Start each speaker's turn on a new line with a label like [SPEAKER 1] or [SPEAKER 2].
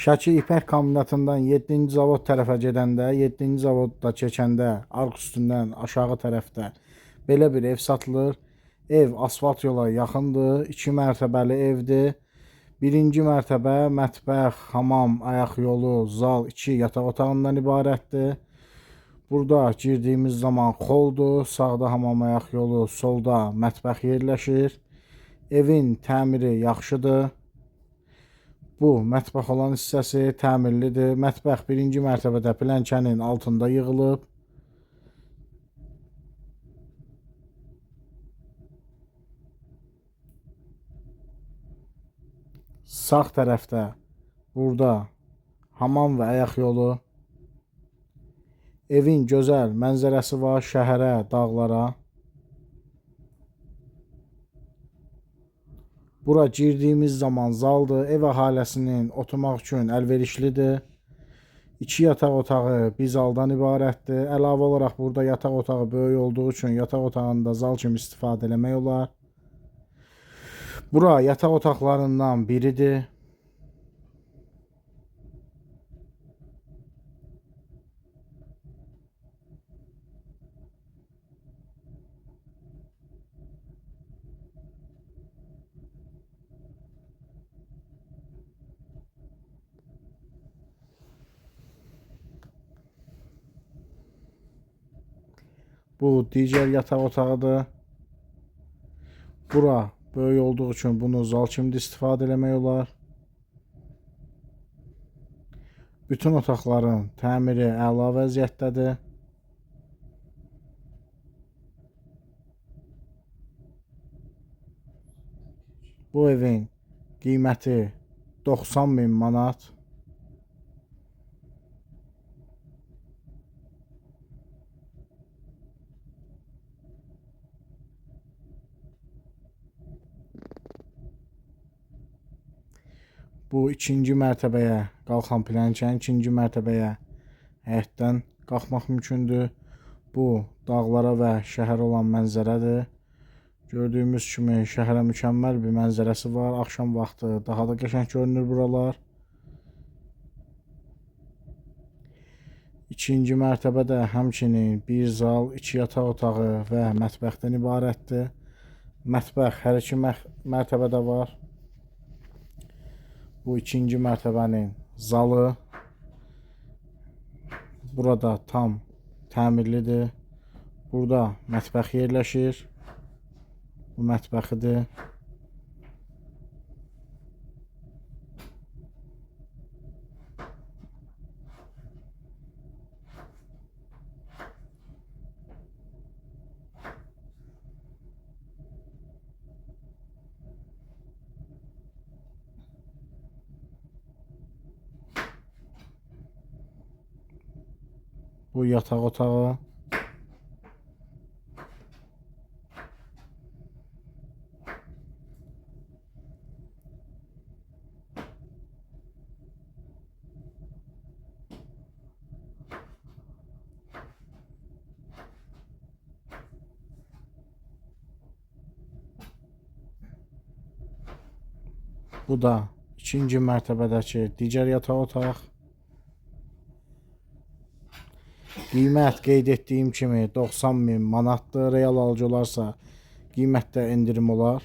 [SPEAKER 1] Şəki İpək kombinatından 7-ci zavod tərəfə gedəndə, 7-ci zavodda keçəndə, arx üstündən aşağı tərəfdə belə bir ev satılır. Ev asfalt yola yaxındır, 2 mərtəbəli evdir. Birinci mərtəbə mətbəx, hamam, ayaq yolu, zal, 2 yataq otağından ibarətdir. Burada girdiyimiz zaman xoldur, sağda hamam, ayaq yolu, solda mətbəx yerləşir. Evin təmiri yaxşıdır. Bu mətbəx olan hissəsi təmirlidir. Mətbəx birinci mərtəbədə plənkənin altında yığılıb. Sağ tərəfdə burada hamam və ayaq yolu. Evin gözəl mənzərəsi var şəhərə, dağlara. Bura girdiyimiz zaman zaldır. Ev əhalisinin oturmaq üçün əlverişlidir. 2 yataq otağı bir zaldan ibarətdir. Əlavə olaraq burada yataq otağı böyük olduğu üçün yataq otağında zal kimi istifadə eləmək olar. Bura yataq otaqlarından biridir. Bu digər yataq otağıdır. Bura böyük olduğu üçün bunu zal kimi istifadə eləmək olar. Bütün otaqların təmiri əla vəziyyətdədir. Bu evin qiyməti 90.000 manat. Bu ikinci mərtəbəyə qalxan plənkənin ikinci mərtəbəyə həyətdən qalxmaq mümkündür. Bu dağlara və şəhərə olan mənzərədir. Gördüyümüz kimi şəhərə mükəmməl bir mənzərəsi var. Axşam vaxtı daha da qəşəng görünür buralar. İkinci mərtəbədə həmçinin bir zal, 2 yataq otağı və mətbəxdən ibarətdir. Mətbəx hər iki mərtəbədə var. Bu ikinci mərtəbənin zalı. Burada tam təmirlidir. Burada mətbəx yerləşir. Bu mətbəxidir. Bu yataq otağı. Bu da ikinci mərtəbədəki digər yataq otaq. Qiymət qeyd etdiyim kimi 90.000 manatdır. Real alıcı olarsa qiymətdə endirim olar.